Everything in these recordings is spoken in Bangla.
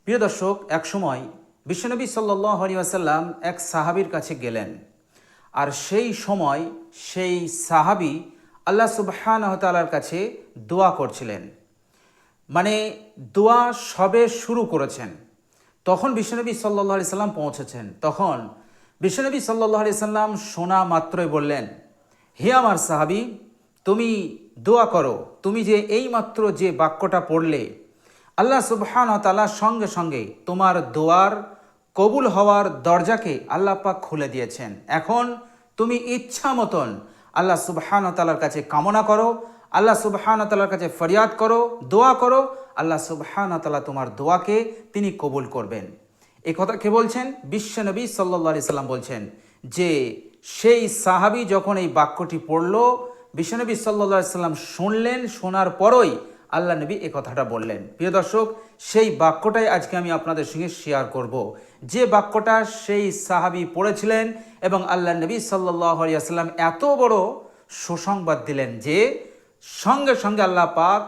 প্রিয় দর্শক, এক সময় বিশ্বনবী সাল্লাল্লাহু আলাইহি ওয়াসাল্লাম এক সাহাবীর কাছে গেলেন। আর সেই সময় সেই সাহাবী আল্লাহ সুবহানাহু ওয়া তাআলার কাছে দোয়া করছিলেন। মানে দোয়া সবে শুরু করেছেন, তখন বিশ্বনবী সাল্লাল্লাহু আলাইহি সাল্লাম পৌঁছেছেন। তখন বিশ্বনবী সাল্লাল্লাহু আলাইহি সাল্লাম শোনা মাত্রই বললেন, হে আমার সাহাবী, তুমি দোয়া করো। তুমি যে এইমাত্র যে বাক্যটা পড়লে, আল্লাহ সুবহানাহু ওয়া তাআলা সঙ্গে সঙ্গে তোমার দোয়ার কবুল হওয়ার দরজাকে আল্লাহ পাক খুলে দিয়েছেন। এখন তুমি ইচ্ছা মতন আল্লাহ সুবহানাহু ওয়া তাআলার কাছে কামনা করো, আল্লাহ সুবহানাহু ওয়া তাআলার কাছে ফরিয়াদ করো, দোয়া করো। আল্লাহ সুবহানাহু ওয়া তাআলা তোমার দোয়াকে তিনি কবুল করবেন। এই কথা কে বলছেন? বিশ্বনবী সাল্লাল্লাহু আলাইহি সাল্লাম বলছেন যে সেই সাহাবী যখন এই বাক্যটি পড়ল, বিশ্বনবী সাল্লাল্লাহু আলাইহি সাল্লাম শুনলেন, শোনার পরই আল্লাহ নবী এ কথাটা বললেন। প্রিয় দর্শক, সেই বাক্যটাই আজকে আমি আপনাদের সঙ্গে শেয়ার করব, যে বাক্যটা সেই সাহাবী পড়েছিলেন এবং আল্লাহ নবী সাল্লাল্লাহু আলাইহি ওয়াসাল্লাম এত বড় সুসংবাদ দিলেন যে সঙ্গে সঙ্গে আল্লাহ পাক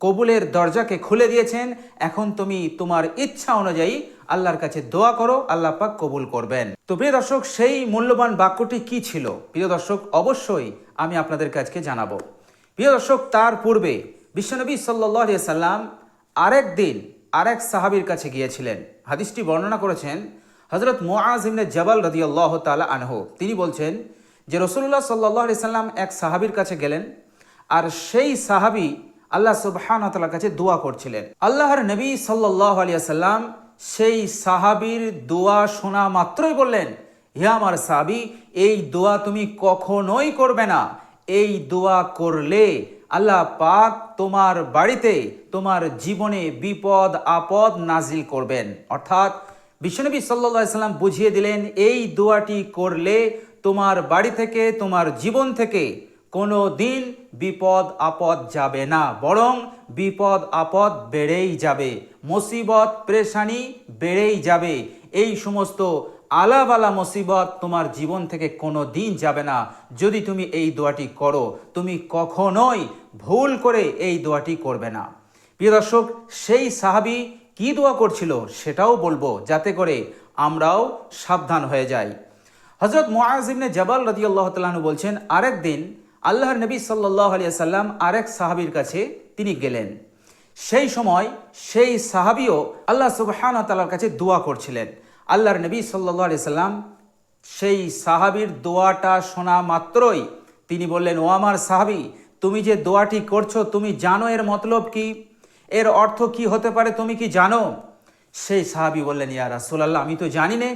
কবুলের দরজাকে খুলে দিয়েছেন। এখন তুমি তোমার ইচ্ছা অনুযায়ী আল্লাহর কাছে দোয়া করো, আল্লাহ পাক কবুল করবেন। তো প্রিয় দর্শক, সেই মূল্যবান বাক্যটি কি ছিল? প্রিয় দর্শক, অবশ্যই আমি আপনাদের কাছে জানাবো। প্রিয় দর্শক, তার পূর্বে বিশ্বনবী সাল্লাল্লাহু আলাইহি সাল্লাম আরেক দিন আরেক সাহাবীর কাছে গিয়েছিলেন। হাদিসটি বর্ণনা করেছেন হযরত মুআয ইবনে জাবাল রাদিয়াল্লাহু তাআলা আনহু। তিনি বলছেন যে রাসূলুল্লাহ সাল্লাল্লাহু আলাইহি সাল্লাম এক সাহাবীর কাছে গেলেন, আর সেই সাহাবী আল্লাহ সুবহানাহু ওয়া তাআলার কাছে দোয়া করছিলেন। আল্লাহর নবী সাল্লাল্লাহু আলাইহি সাল্লাম সেই সাহাবীর দোয়া শোনা মাত্রই বললেন, হে আমার সাহাবী, এই দোয়া তুমি কখনোই করবে না। এই দোয়া করলে আল্লাহ পাক তোমার বাড়িতে, তোমার জীবনে বিপদ আপদ নাজিল করবেন। অর্থাৎ বিশ্বনবী সাল্লাল্লাহু আলাইহি সাল্লাম বুঝিয়ে দিলেন, এই দোয়াটি করলে তোমার বাড়ি থেকে, তোমার জীবন থেকে কোনো দিন বিপদ আপদ যাবে না, বরং বিপদ আপদ বেড়েই যাবে, মুসিবত পেরেশানি বেড়েই যাবে। এই সমস্ত আলাবালা মুসিবত তোমার জীবন থেকে কোনো দিন যাবে না যদি তুমি এই দোয়াটি করো। তুমি কখনোই ভুল করে এই দোয়াটি করবে না। প্রিয় দর্শক, সেই সাহাবী কি দোয়া করছিল সেটাও বলবো, যাতে করে আমরাও সাবধান হয়ে যাই। হযরত মুআয ইবনে জাবাল রাদিয়াল্লাহু তাআলা আনহু বলছেন, আরেক দিন আল্লাহর নবী সাল্লাল্লাহু আলাইহি সাল্লাম আরেক সাহাবীর কাছে তিনি গেলেন। সেই সময় সেই সাহাবীও আল্লাহ সুবহানাহু ওয়া তাআলার কাছে দোয়া করছিলেন। আল্লাহর নবী সাল্লাল্লাহু আলাইহি সাল্লাম সেই সাহাবীর দোয়াটা শোনা মাত্রই তিনি বললেন, ও আমার সাহাবী, তুমি যে দোয়াটি করছো, তুমি জানো এর মতলব কি, এর অর্থ কি হতে পারে, তুমি কি জানো? সেই সাহাবী বললেন, ইয়া রাসূলুল্লাহ, আমি তো জানি না।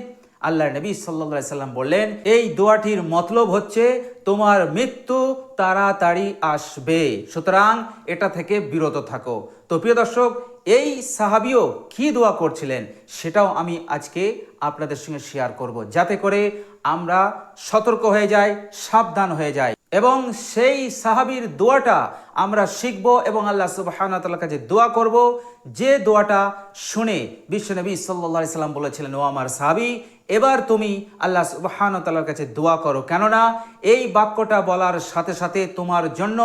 আল্লাহর নবী সাল্লাল্লাহু আলাইহি সাল্লাম বললেন, এই দোয়াটির মতলব হচ্ছে তোমার মৃত্যু তাড়াতাড়ি আসবে, সুতরাং এটা থেকে বিরত থাকো। তো প্রিয় দর্শক, এই সাহাবীও কি দোয়া করছিলেন সেটাও আমি আজকে আপনাদের সঙ্গে শেয়ার করব, যাতে করে আমরা সতর্ক হয়ে যাই, সাবধান হয়ে যাই এবং সেই সাহাবীর দোয়াটা আমরা শিখব এবং আল্লাহ সুবহানাহু ওয়া তাআলার কাছে দোয়া করব, যে দোয়াটা শুনে বিশ্বনবী সাল্লাল্লাহু আলাইহি সাল্লাম বলেছিলেন, ও আমার সাহাবী, এবার তুমি আল্লাহ সুবহানাহু ওয়া তাআলার কাছে দোয়া করো, কেননা এই বাক্যটা বলার সাথে সাথে তোমার জন্য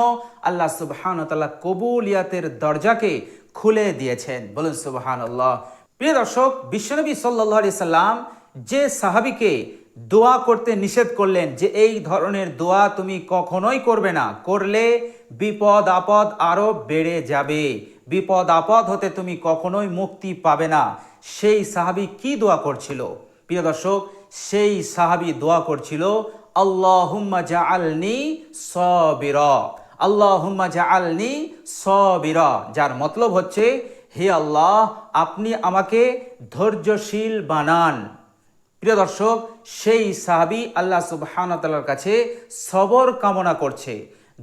আল্লাহ সুবহানাহু ওয়া তাআলা কবুলিয়াতের দরজাকে খুলে দিয়েছেন। বলুন সুবহানাল্লাহ। প্রিয় দর্শক, বিশ্বনবী সাল্লাল্লাহু আলাইহি সাল্লাম যে সাহাবীকে দোয়া করতে নিষেধ করলেন যে এই ধরনের দোয়া তুমি কখনোই করবে না, করলে বিপদ আপদ আরো বেড়ে যাবে, বিপদ আপদ হতে তুমি কখনোই মুক্তি পাবে না, সেই সাহাবী কি দোয়া করছিল? প্রিয় দর্শক, সেই সাহাবী দোয়া করছিল, আল্লাহুম্মা জাআলনি সাবিরা, আল্লাহুম্মা জাআলনি সাবিরা, যার মতলব হচ্ছে, হে আল্লাহ, আপনি আমাকে ধৈর্যশীল বানান। প্রিয় দর্শক, সেই সাহাবী আল্লাহ সুবহানাহু ওয়া তাআলার কাছে সবর কামনা করছে,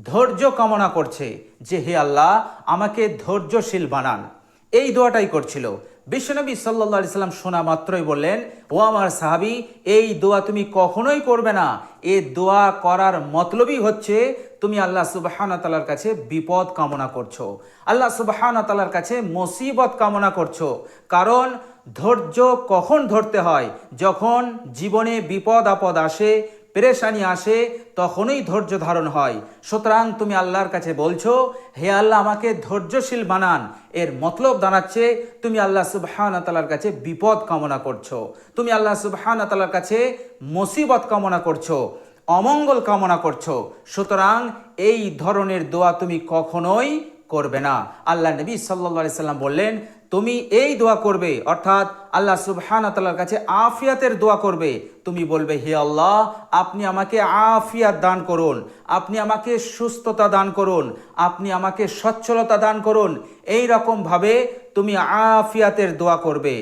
ধৈর্য কামনা করছে, যে হে আল্লাহ, আমাকে ধৈর্যশীল বানান। এই দোয়াটাই করছিল। বিশ্বনবী সাল্লাল্লাহু আলাইহি সাল্লাম শোনা মাত্রই বললেন, ও আমার সাহাবী, এই দোয়া তুমি কখনোই করবে না। এই দোয়া করার মতলবই হচ্ছে তুমি আল্লাহ সুবহানাহু ওয়া তাআলার কাছে বিপদ কামনা করছো, আল্লাহ সুবহানাহু ওয়া তাআলার কাছে মুসিবত কামনা করছো। কারণ ধৈর্য কখন ধরতে হয়? যখন জীবনে বিপদ আপদ আসে, পেরেশানি আসে তখনই ধৈর্য ধারণ হয়। সুতরাং তুমি আল্লাহর কাছে বলছো, হে আল্লাহ আমাকে ধৈর্যশীল বানান, এর মতলব দাঁড়াচ্ছে তুমি আল্লাহ সুবহানাহু ওয়া তাআলার কাছে বিপদ কামনা করছো, তুমি আল্লাহ সুবহানাহু ওয়া তাআলার কাছে মুসিবত কামনা করছো, অমঙ্গল কামনা করছো। সুতরাং এই ধরনের দোয়া তুমি কখনোই করবে না। আল্লাহ নবী সাল্লাল্লাহু আলাইহি সাল্লাম বললেন, তুমি এই দোয়া করবে, অর্থাৎ আল্লাহ সুবহানাহু ওয়া তাআলার কাছে আফিয়াতের দোয়া করবে। তুমি বলবে, হে আল্লাহ আপনি আমাকে আফিয়াত দান করুন, আপনি আমাকে সুস্থতা দান করুন, আপনি আমাকে সচ্ছলতা দান করুন। এই রকম ভাবে তুমি আফিয়াতের দোয়া করবে,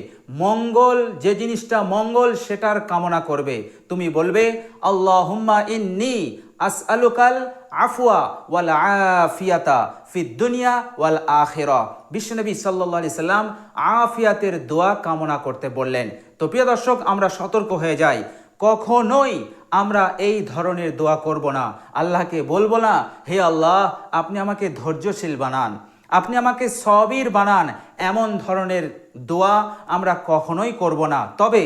মঙ্গল, যে জিনিসটা মঙ্গল সেটার কামনা করবে। তুমি বলবে, আল্লাহুম্মা ইন্নী আসআলুকাল আফওয়া ওয়াল আফিয়াতা ফিদ দুনিয়া ওয়াল আখিরা। বিশ্বনবী সাল্লাল্লাহু আলাইহি সাল্লাম আফিয়াতের দোয়া কামনা করতে বললেন। তো প্রিয় দর্শক, আমরা সতর্ক হয়ে যাই, কখনোই আমরা এই ধরনের দোয়া করব না। আল্লাহকে বলবো না, হে আল্লাহ আপনি আমাকে ধৈর্যশীল বানান, আপনি আমাকে সবির বানান। এমন ধরনের দোয়া আমরা কখনোই করব না। তবে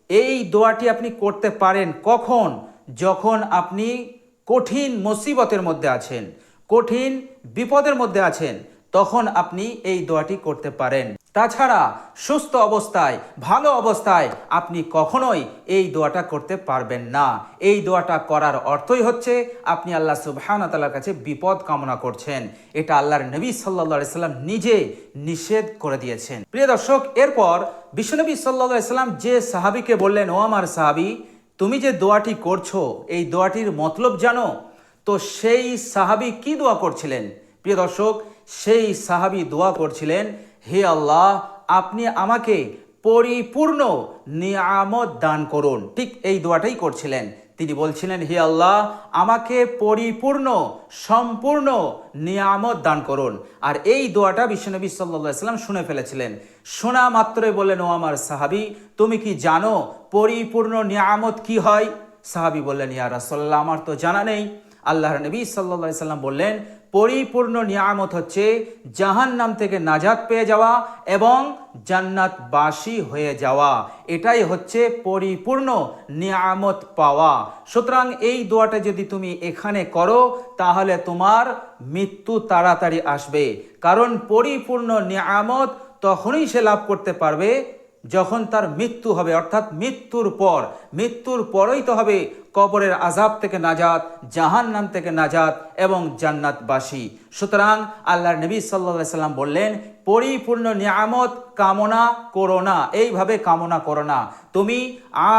এই দোয়াটি আপনি করতে পারেন কখন? যখন আপনি কঠিন মুসিবতের মধ্যে আছেন, কঠিন বিপদের মধ্যে আছেন, তখন আপনি এই দোয়াটি করতে পারেন। তাছাড়া সুস্থ অবস্থায়, ভালো অবস্থায় আপনি কখনোই এই দোয়াটা করতে পারবেন না। এই দোয়াটা করার অর্থই হচ্ছে আপনি আল্লাহ সুবহানাহু ওয়া তাআলার কাছে বিপদ কামনা করছেন। এটা আল্লাহর নবী সাল্লাল্লাহু আলাইহি সাল্লাম নিজে নিষেধ করে দিয়েছেন। প্রিয় দর্শক, এরপর বিশ্বনবী সাল্লাল্লাহু আলাইহি সাল্লাম যে সাহাবীকে বললেন, ও আমার সাহাবী, তুমি যে দোয়াটি করছো এই দোয়াটির মতলব জানো? তো সেই সাহাবী কি দোয়া করছিলেন? প্রিয় দর্শক, সেই সাহাবী দোয়া করছিলেন, হে আল্লাহ আপনি আমাকে পরিপূর্ণ নিয়ামত দান করুন। ঠিক এই দোয়াটাই করছিলেন। তিনি বলছিলেন, হে আল্লাহ আমাকে পরিপূর্ণ সম্পূর্ণ নিয়ামত দান করুন। আর এই দোয়াটা বিশ্বনবী সাল্লাল্লাহু আলাইহি সাল্লাম শুনে ফেলেছিলেন। শোনা মাত্রই বললেন, ও আমার সাহাবী, তুমি কি জানো পরিপূর্ণ নিয়ামত কি হয়? সাহাবী বললেন, ইয়া রাসূলুল্লাহ আমার তো জানা নেই। আল্লাহর নবী সাল্লাল্লাহু আলাইহি সাল্লাম বললেন, পরিপূর্ণ নিয়ামত হচ্ছে জাহান্নাম থেকে নাজাত পেয়ে যাওয়া এবং জান্নাতবাসী হয়ে যাওয়া। এটাই হচ্ছে পরিপূর্ণ নিয়ামত পাওয়া। সুতরাং এই দোয়াটা যদি তুমি এখানে করো তাহলে তোমার মৃত্যু তাড়াতাড়ি আসবে। কারণ পরিপূর্ণ নিয়ামত তখনই সে লাভ করতে পারবে যখন তার মৃত্যু হবে, অর্থাৎ মৃত্যুর পর। মৃত্যুর পরই তো হবে কবরের আযাব থেকে নাজাত, জাহান্নাম থেকে নাজাত এবং জান্নাতবাসী। সুতরাং আল্লাহর নবী সাল্লাল্লাহু আলাইহি সাল্লাম বললেন, পরিপূর্ণ নিয়ামত কামনা করো না, এইভাবে কামনা করো না, তুমি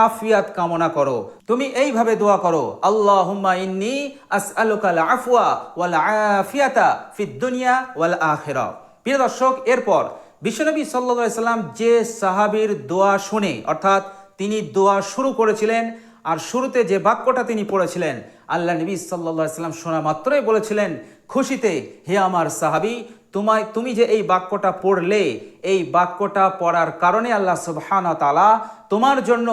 আফিয়াত কামনা করো। তুমি এইভাবে দোয়া করো, আল্লাহুম্মা ইন্নী আসআলুকাল আফওয়া ওয়াল আফিয়াতা ফিদ দুনিয়া ওয়াল আখিরা। প্রিয় দর্শক, এরপর বিশ্বনবী সাল্লাল্লাহু আলাইহি সাল্লাম যে সাহাবীর দোয়া শুনে, অর্থাৎ তিনি দোয়া শুরু করেছিলেন আর শুরুতে যে বাক্যটা তিনি পড়েছিলেন, আল্লাহ নবী সাল্লাল্লাহু আলাইহি সাল্লাম শোনা মাত্রই বলেছিলেন খুশিতে, হে আমার সাহাবী, তুমি যে এই বাক্যটা পড়লে, এই বাক্যটা পড়ার কারণে আল্লাহ সুবহানাহু ওয়া তাআলা তোমার জন্য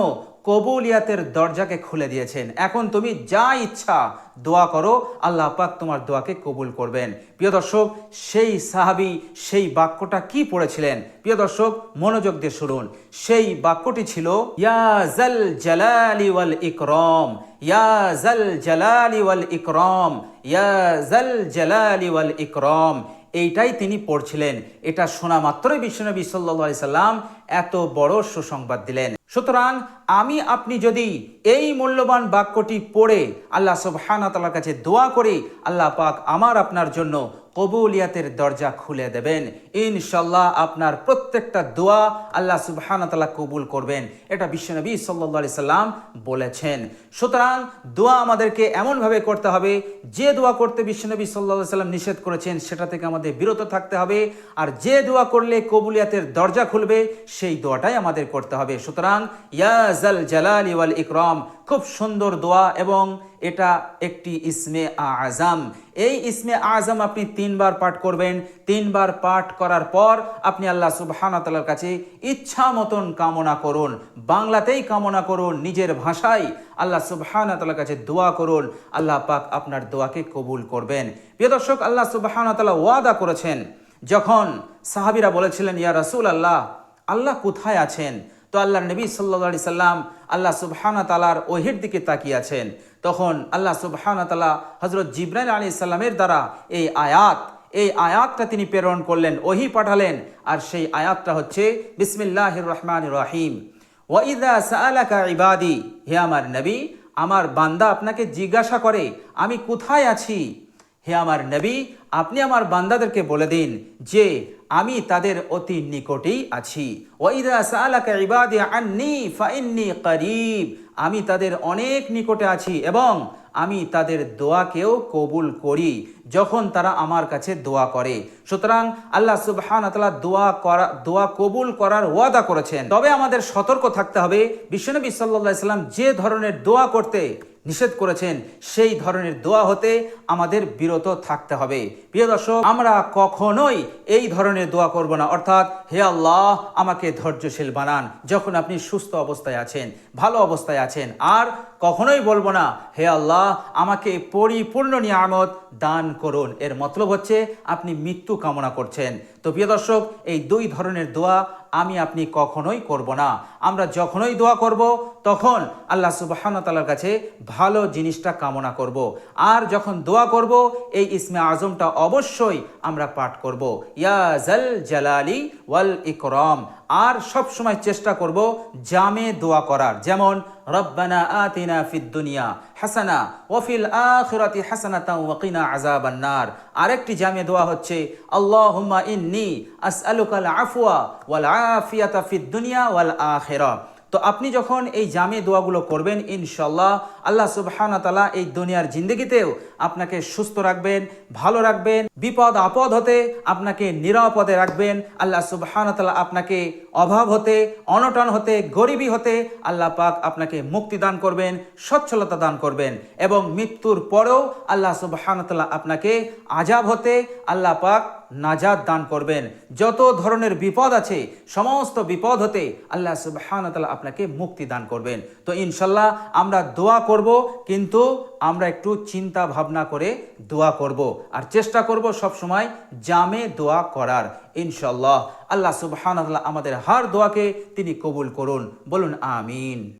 কবুলিয়াতের দরজাকে খুলে দিয়েছেন। এখন তুমি যা ইচ্ছা দোয়া করো, আল্লাহ পাক তোমার দোয়াকে কবুল করবেন। প্রিয় দর্শক, সেই সাহাবী সেই বাক্যটা কি পড়েছিলেন? প্রিয় দর্শক, মনোযোগ দিয়ে শুনুন। সেই বাক্যটি ছিল, ইয়া জাল জালালি ওয়াল ইকরাম, ইয়া জাল জালালি ওয়াল ইকরাম, ইয়া জাল জালালি ওয়াল ইকরাম। এইটাই তিনি পড়ছিলেন। এটা শোনা মাত্রই বিশ্বনবী সাল্লাল্লাহু আলাইহি সাল্লাম এত বড় সুসংবাদ দিলেন। সুতরাং আমি আপনি যদি এই মূল্যবান বাক্যটি পড়ে আল্লাহ সুবহানাহু ওয়া তাআলার কাছে দোয়া করি, আল্লাহ পাক আমার আপনার জন্য কবুলিয়াতের দরজা খুলে দেবেন। ইনশাআল্লাহ আপনার প্রত্যেকটা দোয়া আল্লাহ সুবহানাহু ওয়া তাআলা কবুল করবেন। এটা বিশ্বনবী সাল্লাল্লাহু আলাইহি সাল্লাম বলেছেন। সুতরাং দোয়া আমাদেরকে এমনভাবে করতে হবে, যে দোয়া করতে বিশ্বনবী সাল্লাল্লাহু আলাইহি সাল্লাম নিষেধ করেছেন সেটা থেকে আমাদের বিরত থাকতে হবে। আর যে দোয়া করলে কবুলিয়াতের দরজা খুলবে সেই দোয়াটাই আমাদের করতে হবে। সুতরাং ইয়া জাল জালালি ওয়াল ইকরাম খুব সুন্দর দোয়া এবং এটা একটি ইসমে আযম। এই ইসমে আযম আপনি 3 বার পাঠ করবেন। 3 বার পাঠ করার পর আপনি আল্লাহ সুবহানাহু ওয়া তাআলার কাছে ইচ্ছা মতন কামনা করুন, বাংলাতেই কামনা করুন, নিজের ভাষায় আল্লাহ সুবহানাহু ওয়া তাআলার কাছে দোয়া করুন। আল্লাহ পাক আপনার দোয়াকে কবুল করবেন। প্রিয় দর্শক, আল্লাহ সুবহানাহু ওয়া তাআলা ওয়াদা করেছেন, যখন সাহাবীরা বলেছিলেন, ইয়া রাসূলুল্লাহ, আল্লাহ কোথায় আছেন? তো আল্লাহর নবী সাল্লাল্লাহু আলাইহি সাল্লাম আল্লাহ সুবহানাহু তাআলার ওহীর দিকে তাকিয়ে আছেন। তখন আল্লাহ সুবহানাহু তাআলা হযরত জিবরাইল আলাইহিস সালামের দ্বারা এই আয়াতটা তিনি প্রেরণ করলেন, ওহী পাঠালেন। আর সেই আয়াতটা হচ্ছে বিসমিল্লাহির রহমানির রহিম। ওয়া ইযা সাআলাকা ইবাদি, হে আমার নবী, আমার বান্দা আপনাকে জিজ্ঞাসা করে আমি কোথায় আছি, হে আমার নবী, আপনি আমার বান্দাদেরকে বলে দিন যে আমি তাদের অতি নিকটেই আছি। ওয়া ইযা সাআলাকা ইবাদি আন্নী ফাইন্নী করিব, আমি তাদের অনেক নিকটে আছি এবং আমি তাদের দোয়াকেও কবুল করি যখন তারা আমার কাছে দোয়া করে। সুতরাং আল্লাহ সুবহানাহু ওয়া তাআলা দোয়া কবুল করার ওয়াদা করেছেন। তবে আমাদের সতর্ক থাকতে হবে, বিশ্বনবী সাল্লাল্লাহু আলাইহি সাল্লাম যে ধরনের দোয়া করতে নিষেধ করেছেন সেই ধরনের দোয়া হতে আমাদের বিরত থাকতে হবে। প্রিয় দর্শক, আমরা কখনোই এই ধরনের দোয়া করব না, অর্থাৎ হে আল্লাহ আমাকে ধৈর্যশীল বানান, যখন আপনি সুস্থ অবস্থায় আছেন, ভালো অবস্থায় আছেন। আর কখনোই বলবো না হে আল্লাহ আমাকে পরিপূর্ণ নিয়ামত দান করুন, এর মতলব হচ্ছে আপনি মৃত্যু কামনা করছেন। তো প্রিয় দর্শক, এই দুই ধরনের দোয়া আপনি কখনোই করব না। আমরা যখনই দোয়া করব তখন আল্লাহ সুবহানাহু ওয়া তাআলার কাছে ভালো জিনিসটা কামনা করব। আর যখন দোয়া করব এই ইসমে আজমটা অবশ্যই আমরা পাঠ করব, ইয়া জাল জালালি ওয়াল ইকরাম। আর সব সময় চেষ্টা করব জামে দোয়া করার, যেমন রব্বানা আতিনা ফিদ দুনিয়া হাসানা ওয়া ফিল আখিরাতি হাসানাতাও ওয়া কিনা আযাবান নার। আরেকটি জামে দোয়া হচ্ছে আল্লাহুম্মা ইন্নী আসআলুকাল আফওয়া ওয়াল আফিয়াতা ফিদ দুনিয়া ওয়াল আখিরাহ। তো আপনি যখন এই জামে দোয়াগুলো করবেন, ইনশাআল্লাহ আল্লাহ সুবহানাহু ওয়া তাআলা এই দুনিয়ার জিন্দেগিতেও আপনাকে সুস্থ রাখবেন, ভালো রাখবেন, বিপদ আপদ হতে আপনাকে নিরাপদে রাখবেন। আল্লাহ সুবহানাহু ওয়া তাআলা আপনাকে অভাব হতে, অনটন হতে, গরিবী হতে আল্লাহ পাক আপনাকে মুক্তি দান করবেন, সচ্ছলতা দান করবেন। এবং মৃত্যুর পরেও আল্লাহ সুবহানাহু ওয়া তাআলা আপনাকে আযাব হতে আল্লাহ পাক নাজাত দান করবেন। যত ধরনের বিপদ আছে সমস্ত বিপদ হতে আল্লাহ সুবহানাহু ওয়া তাআলা আপনাকে মুক্তি দান করবেন। তো ইনশাআল্লাহ আমরা দোয়া করব, কিন্তু আমরা একটু চিন্তা ভাবনা করে দোয়া করব আর চেষ্টা করব সব সময় জামে দোয়া করার। ইনশাআল্লাহ আল্লাহ সুবহানাহু ওয়া তাআলা আমাদের হার দোয়াকে তিনি কবুল করুন, বলুন আমিন।